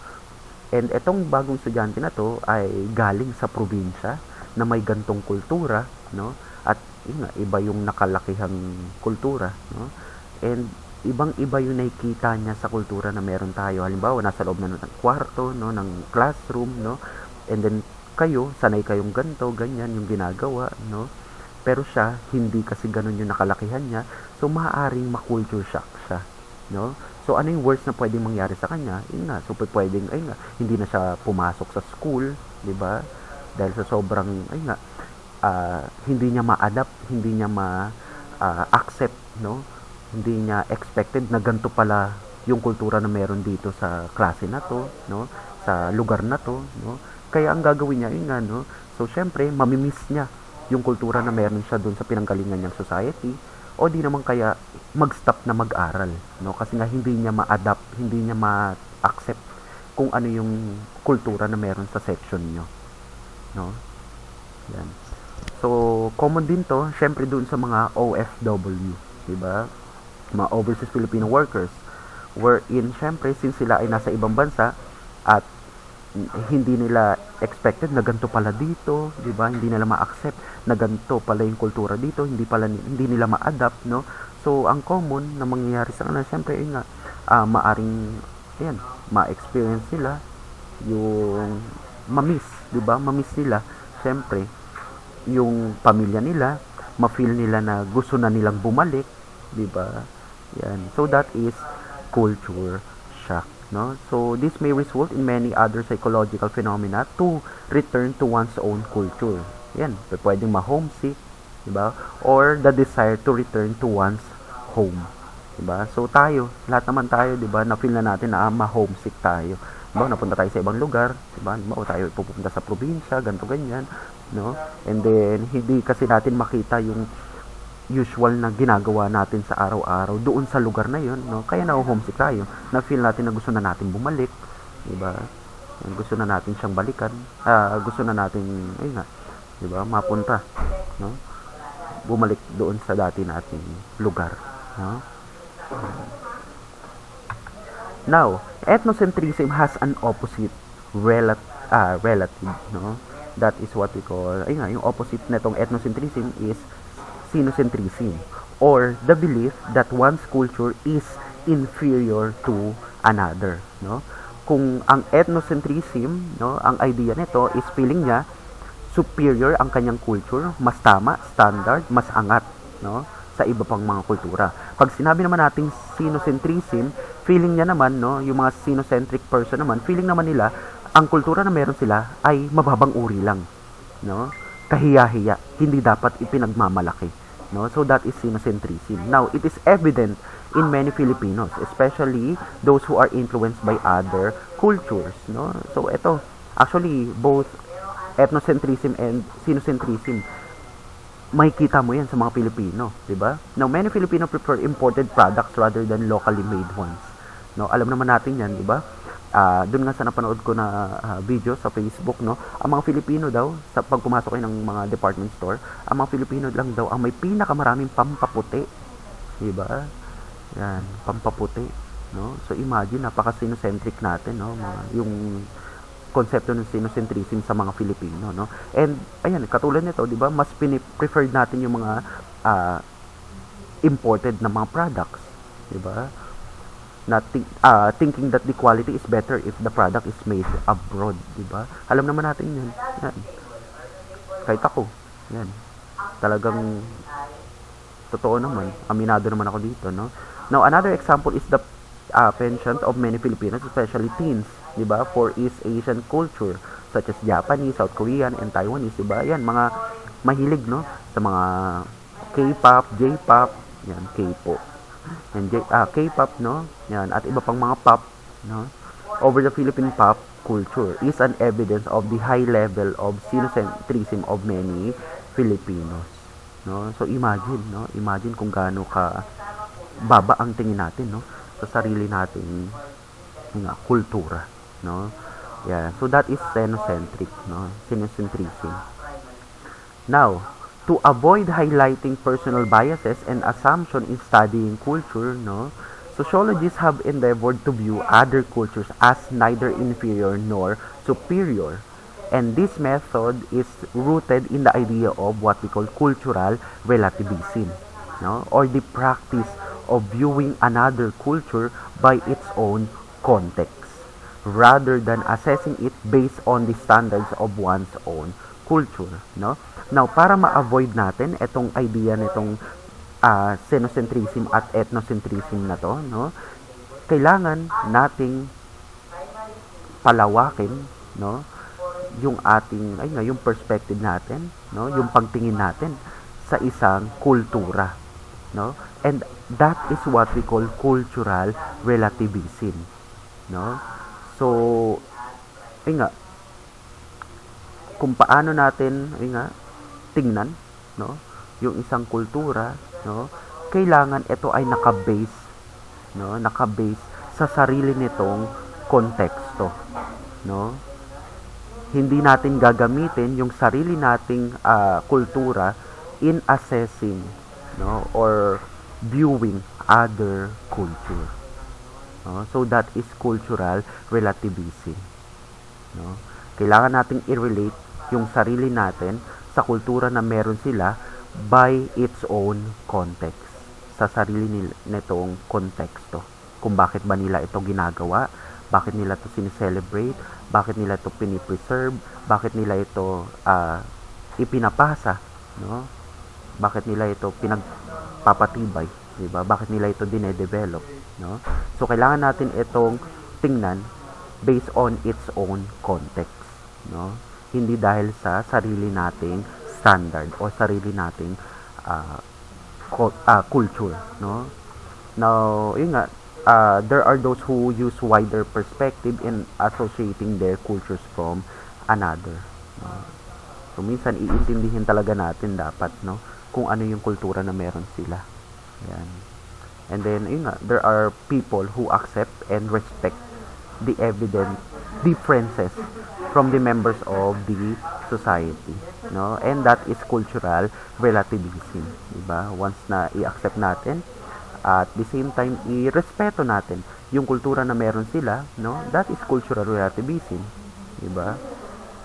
And etong bagong estudyante na to ay galing sa probinsya na may gantong kultura, no? At iba yung nakalakihang kultura, no? And ibang-iba yung nakikita niya sa kultura na meron tayo. Halimbawa, nasa loob na ng kwarto, no, ng classroom, no? And then sanay kayong ganto, ganyan yung ginagawa, no? Pero siya, hindi kasi ganun yung nakalakihan niya. So, maaaring ma-culture shock siya. No? So, ano yung worst na pwedeng mangyari sa kanya? Yun nga. So, pwedeng, ay nga, hindi na siya pumasok sa school, di ba? Dahil sa sobrang, ay nga, hindi niya ma-adapt, hindi niya ma-accept, no? Hindi niya expected na ganito pala yung kultura na meron dito sa klase na to, no? Sa lugar na to, no? Kaya ang gagawin niya, yun nga, no? So, syempre, mamimiss niya yung kultura na meron siya dun sa pinanggalingan niyang society, o di naman kaya mag-stop na mag-aral, no? Kasi nga hindi niya ma-adapt, hindi niya ma-accept kung ano yung kultura na meron sa section niyo, no? Yan. So, common din to, syempre dun sa mga OFW, di ba? Mga overseas Filipino workers, wherein syempre since sila ay nasa ibang bansa at hindi nila expected na ganito pala dito, 'di ba? Hindi nila ma-accept na ganito pala yung kultura dito, hindi nila ma-adapt, no? So, ang common na mangyayari sa kanila syempre ay nga maaring ayan, ma-experience nila yung mamiss, 'di ba? Mamiss nila syempre yung pamilya nila, ma-feel nila na gusto na nilang bumalik, 'di ba? Yan. So that is culture shock, no? So this may result in many other psychological phenomena to return to one's own culture. Yan, pwedeng ma-homesick, 'di ba? Or the desire to return to one's home. 'Di ba? So tayo, lahat naman tayo, 'di ba? Na-feel na natin na ma-homesick tayo. 'Di ba? Napunta tayo sa ibang lugar, 'di ba? O tayo pupunta sa probinsya, ganito ganyan, no? And then hindi kasi natin makita yung usual na ginagawa natin sa araw-araw doon sa lugar na 'yon, no? Kaya na-homesick tayo. Na-feel natin na gusto na natin bumalik, 'di ba? Gusto na natin siyang balikan. Gusto na natin ayun nga, 'di ba? Mapunta, no? Bumalik doon sa dati nating lugar, no? Now, ethnocentrism has an opposite relative, no? That is what we call, ay nga, yung opposite netong ethnocentrism is sinocentrism, or the belief that one's culture is inferior to another, no? Kung ang ethnocentrism, no, ang idea nito is feeling niya superior ang kanyang culture, mas tama, standard, mas angat, no, sa iba pang mga kultura. Pag sinabi naman nating sinocentrism, feeling niya naman, no, yung mga sinocentric person naman, feeling naman nila ang kultura na meron sila ay mababang uri lang, no? Kahiya-hiya, hindi dapat ipinagmamalaki, no? So that is sinocentrism. Now, it is evident in many Filipinos, especially those who are influenced by other cultures, no? So ito, actually both ethnocentrism and sinocentrism, makikita mo yan sa mga Pilipino, di ba? Now, many Filipino prefer imported products rather than locally made ones. No, alam naman natin yan, di ba? Doon nga sa napanood ko na video sa Facebook, no, ang mga Filipino daw, sa pag pumasok kayo ng mga department store, ang mga Filipino lang daw ang may pinakamaraming pampaputi, di ba? Yan, pampaputi, no? So imagine, napaka-sinocentric natin, no, yung konsepto ng sinocentrism sa mga Filipino, no? And ayan, katulad nito, 'di ba? Mas preferred natin yung mga imported na mga products, 'di ba? Thinking that the quality is better if the product is made abroad, 'di ba? Alam naman natin 'yan. Yan. Kahit ako, 'yan. Talagang totoo naman, aminado naman ako dito, no? Now, another example is the penchant of many Filipinos, especially teens, di ba, for East Asian culture, such as Japanese, South Korean, and Taiwanese, di ba? Yan, mga mahilig, no, sa mga K-pop, J-pop, yan, K-pop, and K-pop, no, yan, at iba pang mga pop, no, over the Philippine pop culture is an evidence of the high level of sinocentrism of many Filipinos, no? So, imagine kung gaano ka baba ang tingin natin, no, sa sarili nating kultura, no? Yeah, so that is xenocentric, no? Sinocentrism. Now, to avoid highlighting personal biases and assumption in studying culture, no, sociologists have endeavored to view other cultures as neither inferior nor superior. And this method is rooted in the idea of what we call cultural relativism, no? Or the practice of viewing another culture by its own context, rather than assessing it based on the standards of one's own culture, no? Now, para ma-avoid natin itong idea nitong xenocentrism at ethnocentrism na to, no? Kailangan nating palawakin, no? Yung ating, ay nga, yung perspective natin, no? Yung pagtingin natin sa isang kultura, no? And that is what we call cultural relativism, no? So, ay nga, kung paano natin, ay nga, tingnan, no? Yung isang kultura, no? Kailangan ito ay naka-base, no? Naka-base sa sarili nitong konteksto, no? Hindi natin gagamitin yung sarili nating kultura in assessing, no, or viewing other culture, no? So that is cultural relativism, no? Kailangan nating i-relate yung sarili natin sa kultura na meron sila by its own context, sa sarili nitong konteksto, kung bakit ba nila ito ginagawa, bakit nila ito sineselebrate, bakit nila ito pinipreserve, bakit nila ito ipinapasa, no? Bakit nila ito pinagpapatibay, di ba? Bakit nila ito dinedevelop, no? So kailangan natin itong tingnan based on its own context, no? Hindi dahil sa sarili nating standard o sarili nating culture, no? Now, yun nga, there are those who use wider perspective in associating their cultures from another, no? So minsan iintindihin talaga natin dapat, no, kung ano yung kultura na meron sila. Yan. And then yun nga, there are people who accept and respect the evident differences from the members of the society, no? And that is cultural relativism, diba? Once na i-accept natin, at the same time i-respeto natin yung kultura na meron sila, no? That is cultural relativism, diba?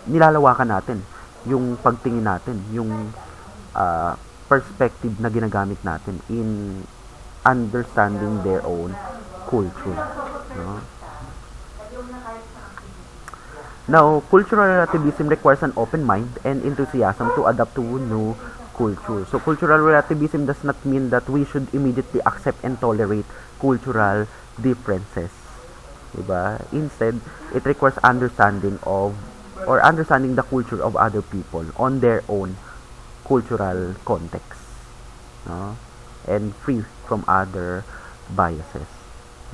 Nilalawakan natin yung pagtingin natin, yung perspective na ginagamit natin in understanding their own culture, no? Now, cultural relativism requires an open mind and enthusiasm to adapt to new culture. So, cultural relativism does not mean that we should immediately accept and tolerate cultural differences, diba? Instead, it requires understanding the culture of other people on their own cultural context, no? And free from other biases,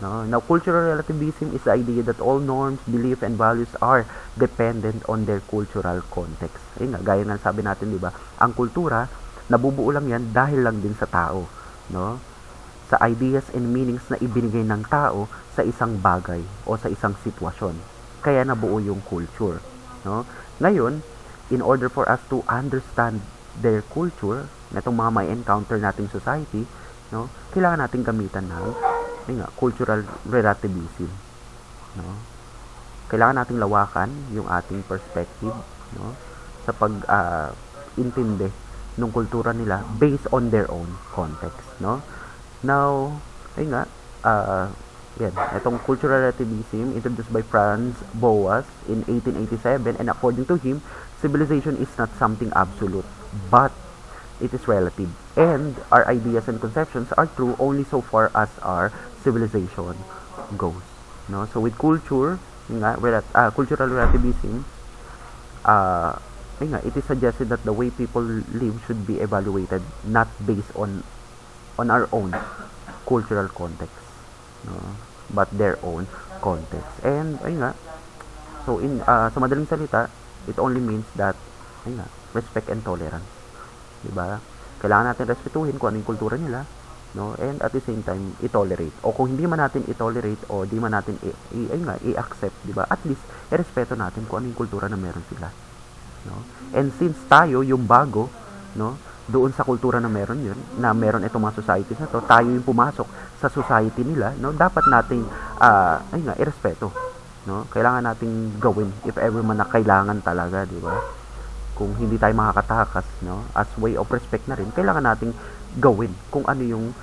no? Now, cultural relativism is the idea that all norms, beliefs, and values are dependent on their cultural context. Ayun nga, gaya nga sabi natin, di ba? Ang kultura, nabubuo lang yan dahil lang din sa tao, no? Sa ideas and meanings na ibinigay ng tao sa isang bagay o sa isang sitwasyon. Kaya nabuo yung culture, no? Ngayon, in order for us to understand their culture, na itong mga may encounter nating society, no, kailangan nating gamitan ng cultural relativism, no? Kailangan nating lawakan yung ating perspective, no, sa pag intindi ng kultura nila based on their own context, no? Now, yan, itong cultural relativism introduced by Franz Boas in 1887, and according to him, civilization is not something absolute, but it is relative, and our ideas and conceptions are true only so far as our civilization goes, no? So with culture, cultural relativism, it is suggested that the way people live should be evaluated not based on our own cultural context, no, but their own context. And so in sa madaling salita, it only means that respect and tolerance, diba? Kailangan natin respetuhin kung ano yung kultura nila, no, and at the same time i-tolerate, o kung hindi man natin i-tolerate o di man natin i-accept, diba, at least i-respeto natin kung ano yung kultura na meron sila, no? And since tayo yung bago, no, doon sa kultura na meron yun, na meron itong mga societies na to, tayo yung pumasok sa society nila, no, dapat nating i-respeto, no? Kailangan nating gawin if ever man na kailangan talaga, di ba? Kung hindi tayo makakatakas, no, as way of respect na rin, kailangan nating gawin kung ano yung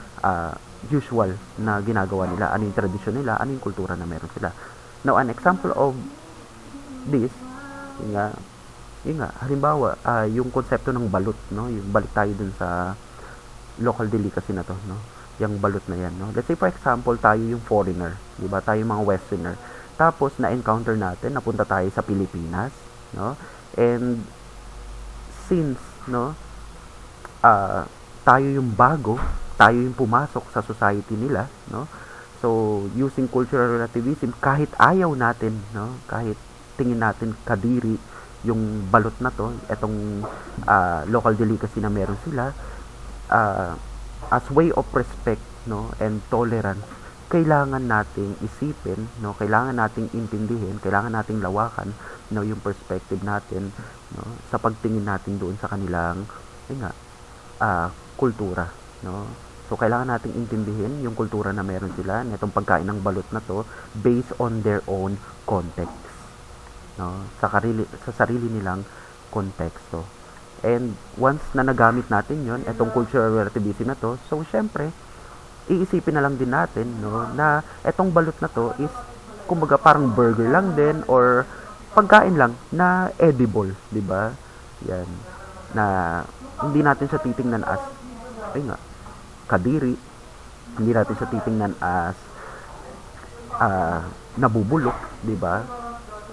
usual na ginagawa nila, ano yung tradisyon nila, ano yung kultura na meron sila. Now, an example of this, yun nga, halimbawa, yung konsepto ng balot, no? Yung balik tayo dun sa local delicacy na to, no? Yung balot na yan, no? Let's say for example, tayo yung foreigner, 'di ba? Tayo yung mga westerner. Tapos na-encounter natin, napunta tayo sa Pilipinas, no? And since, no, tayo yung bago, tayo yung pumasok sa society nila, no? So, using cultural relativism, kahit ayaw natin, no? Kahit tingin natin kadiri yung balot na to, etong local delicacy na meron sila, uh, as way of respect, no, and tolerance, kailangan nating isipin, no, kailangan nating intindihin, kailangan nating lawakan, no, yung perspective natin, no, sa pagtingin natin doon sa kanilang, yun nga, kultura, no. So kailangan nating intindihin yung kultura na meron sila, nitong pagkain ng balot na to, based on their own context, no, sa sarili nilang konteksto. And once na nagamit natin yon, etong cultural relativism na to, so syempre, iisipin na lang din natin, no, na etong balot na to is, kumbaga parang burger lang din, or pagkain lang na edible, di ba? Yan. Na hindi natin siya titingnan as, ay nga, kadiri. Hindi natin siya titingnan as nabubulok, di ba?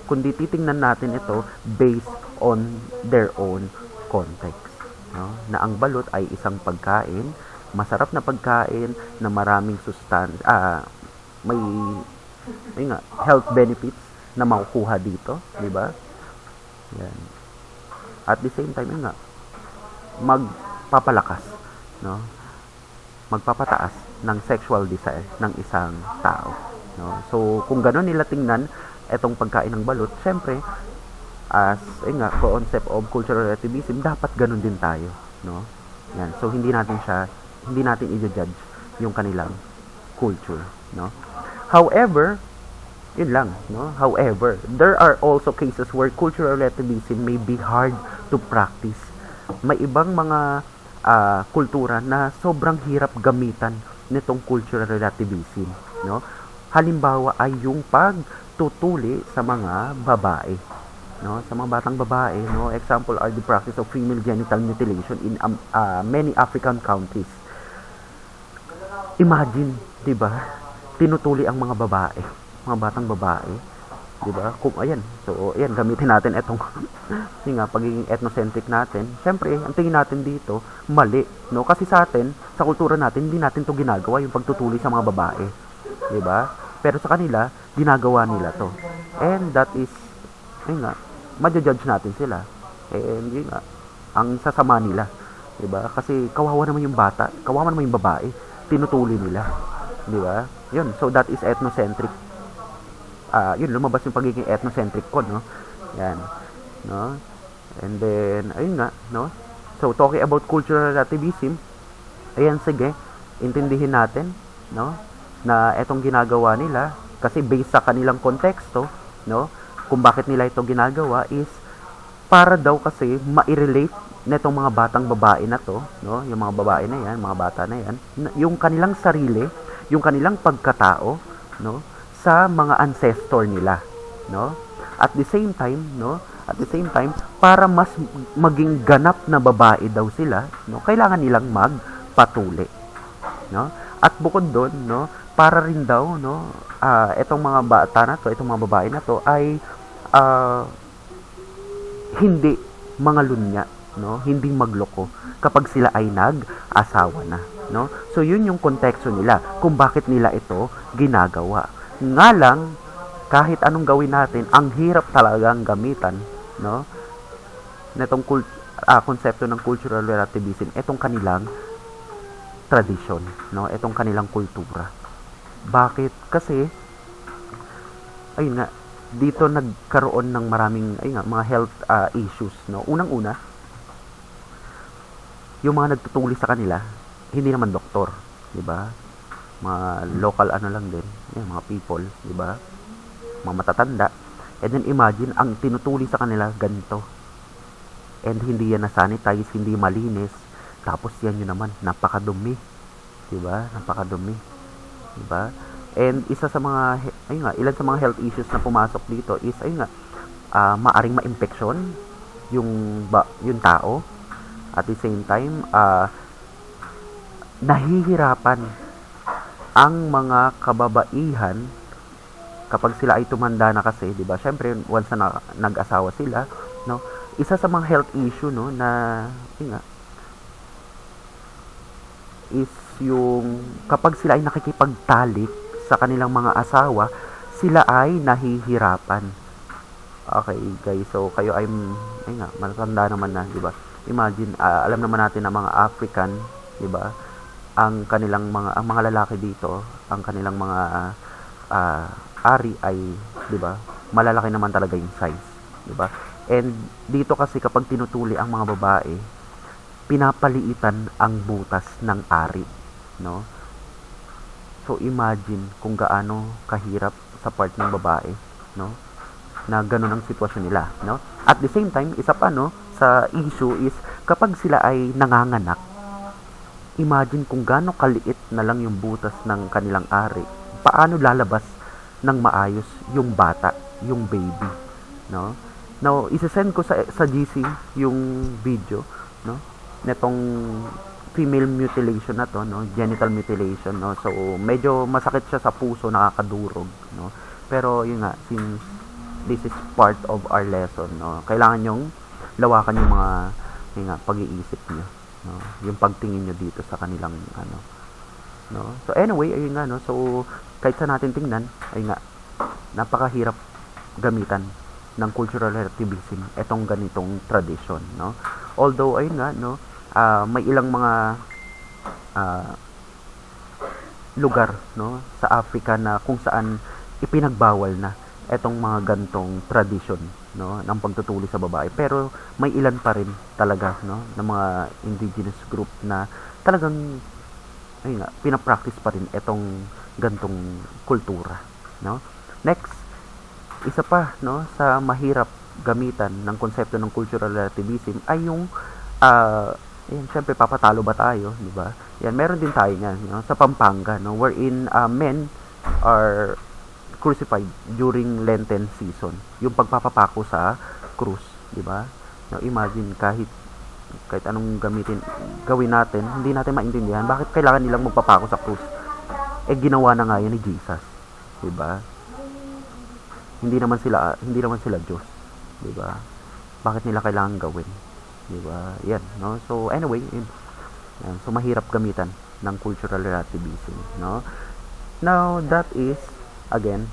Kundi titingnan natin ito based on their own context, no? Na ang balot ay isang pagkain, masarap na pagkain na maraming may nga health benefits na makukuha dito, di ba? Yan. At the same time, nga magpapalakas, no? Magpapataas ng sexual desire ng isang tao, no? So kung gano'n nila tingnan etong pagkain ng balot, syempre as concept of cultural relativism, dapat ganun din tayo, no? Yan. So hindi natin i-judge yung kanilang culture, no? However, yun lang, no? However, there are also cases where cultural relativism may be hard to practice. May ibang mga kultura na sobrang hirap gamitan nitong cultural relativism, no? Halimbawa ay yung pagtutuli sa mga babae, no, sa mga batang babae, no. Example are the practice of female genital mutilation in many African countries. Imagine, 'di ba? Tinutuli ang mga babae, mga batang babae, 'di ba? Kung ayan, so ayan, gamitin natin etong yung pagiging ethnocentric natin. Syempre, ang tingin natin dito mali, no? Kasi sa atin, sa kultura natin, hindi natin 'to ginagawa, yung pagtutuli sa mga babae, 'di ba? Pero sa kanila, ginagawa nila 'to. And that is, ma-judge natin sila. And yun nga, ang sasama nila, 'di ba? Kasi kawawa naman yung bata, kawawa naman yung babae, tinutuli nila, 'di ba? Yun, so that is ethnocentric. Yun, lumabas yung pagiging ethnocentric ko, no? Yan, no? And then, ayun nga, no? So talking about cultural relativism, ayan, sige, intindihin natin, no, na etong ginagawa nila kasi based sa kanilang konteksto, no, kung bakit nila ito ginagawa is para daw kasi ma-relate netong mga batang babae na to, no, yung mga babae na yan, mga bata na yan, yung kanilang sarili, yung kanilang pagkatao, no, sa mga ancestor nila, no. At the same time, para mas maging ganap na babae daw sila, no, kailangan nilang magpatuli, no. At bukod doon, no, para rin daw, no, etong mga bata na to, itong mga babae na to ay hindi mga lunya, no, hindi magloko kapag sila ay nag-asawa na, no. So yun yung konteksto nila kung bakit nila ito ginagawa. Nga lang, kahit anong gawin natin, ang hirap talagang gamitan, no, netong konsepto ng cultural relativism, etong kanilang tradisyon, no, etong kanilang kultura. Bakit? Kasi ayun nga, dito nagkaroon ng maraming mga health issues, no. Unang-una, yung mga nagtutuli sa kanila, hindi naman doktor, 'di ba? Mga local lang din, mga people, 'di ba? Mga matatanda. And then imagine ang tinutuli sa kanila ganito. And hindi yan na-sanitize, hindi malinis. Tapos yan yun naman, napakadumi. 'Di ba? Napakadumi. 'Di ba? And isa sa mga ilan sa mga health issues na pumasok dito is maaring ma-infection, yung tao. At the same time, nahihirapan ang mga kababaihan kapag sila ay tumanda na kasi, 'di ba? Syempre once na nag-asawa sila, no? Isa sa mga health issue, no, na yun nga, is yung kapag sila ay nakikipagtalik sa kanilang mga asawa, sila ay nahihirapan. Okay, guys. So kayo ay nga, matanda naman na, 'di ba? Imagine, alam naman natin na mga African, 'di ba? Ang mga lalaki dito, ang kanilang mga ah, ari ay, 'di ba? Malalaki naman talaga yung size, 'di ba? And dito kasi kapag tinutuli ang mga babae, pinapaliitan ang butas ng ari, no? So imagine kung gaano kahirap sa part ng babae, no? Na ganun ang sitwasyon nila, no? At the same time, isa pa, no, sa issue is kapag sila ay nanganganak, imagine kung gaano kaliit na lang yung butas ng kanilang ari. Paano lalabas ng maayos yung bata, yung baby, no? Now, isa-send ko sa GC yung video, no? Netong female mutilation na to, no? Genital mutilation, no? So, medyo masakit siya sa puso, nakakadurog, no? Pero yun nga, since this is part of our lesson, no? Kailangan yung lawakan yung mga yun nga, pag-iisip niyo, no? Yung pagtingin niyo dito sa kanilang ano, no? So anyway, ayun nga, no? So kahit sa natin tingnan, ayun nga, napakahirap gamitan ng cultural relativism etong ganitong tradition, no? Although ayun nga, no, may ilang mga lugar, no, sa Africa na kung saan ipinagbawal na etong mga gantong tradition, no, ng pagtutuli sa babae. Pero may ilan pa rin talaga, no, ng mga indigenous group na talagang ayun nga, pinapractice pa rin etong gantong kultura, no? Next, isa pa, no, sa mahirap gamitan ng konsepto ng cultural relativism ay yung ayan, syempre papatalo ba tayo, di ba? Yan, meron din tayo niyan, no, sa Pampanga, no, wherein men are crucified during Lenten season. Yung pagpapapako sa krus, di ba? Now imagine kahit anong gawin natin, hindi natin maintindihan bakit kailangan nilang magpapako sa krus. Eh ginawa na nga yan ni Jesus, di ba? Hindi naman sila Diyos, di ba? Bakit nila kailangan gawin? Di ba? Yan, no? So anyway, yan. So mahirap gamitan ng cultural relativism, no? Now that is again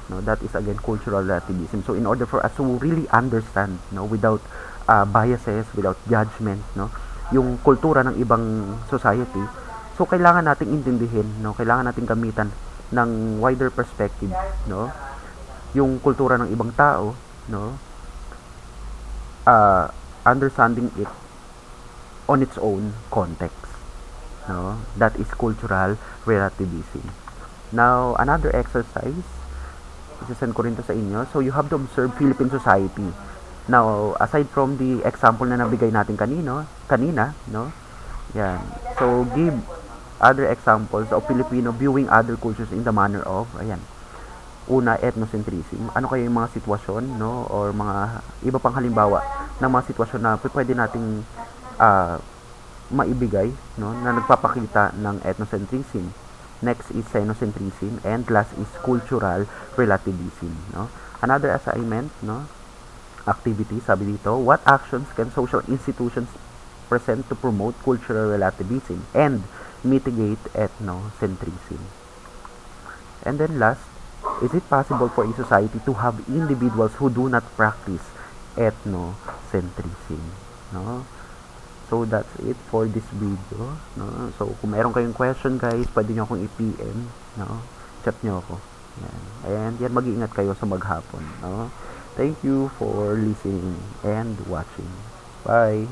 cultural relativism. So in order for us to really understand, no, without biases, without judgment, no, yung kultura ng ibang society, so kailangan nating intindihin, no, kailangan nating gamitan ng wider perspective, no, yung kultura ng ibang tao, no, understanding it on its own context, no, that is cultural relativism. Now another exercise, isasend ko rin to sa inyo. So you have to observe Philippine society. Now, aside from the example na nabigay natin kanina, no? Yan. So give other examples of Filipino viewing other cultures in the manner of, ayan. Una, ethnocentrism. Ano kaya yung mga sitwasyon, no? Or mga iba pang halimbawa ng mga sitwasyon na pwede nating maibigay, no? Na nagpapakita ng ethnocentrism. Next is xenocentrism, and last is cultural relativism, no? Another assignment, no, activity, sabi dito, what actions can social institutions present to promote cultural relativism and mitigate ethnocentrism? And then last, is it possible for a society to have individuals who do not practice ethnocentrism, no? So that's it for this video, no? So kung meron kayong question, guys, pwede niyo akong i-PM, no? Chat niyo ako. Yan. And yan, mag-iingat kayo sa maghapon, no? Thank you for listening and watching. Bye.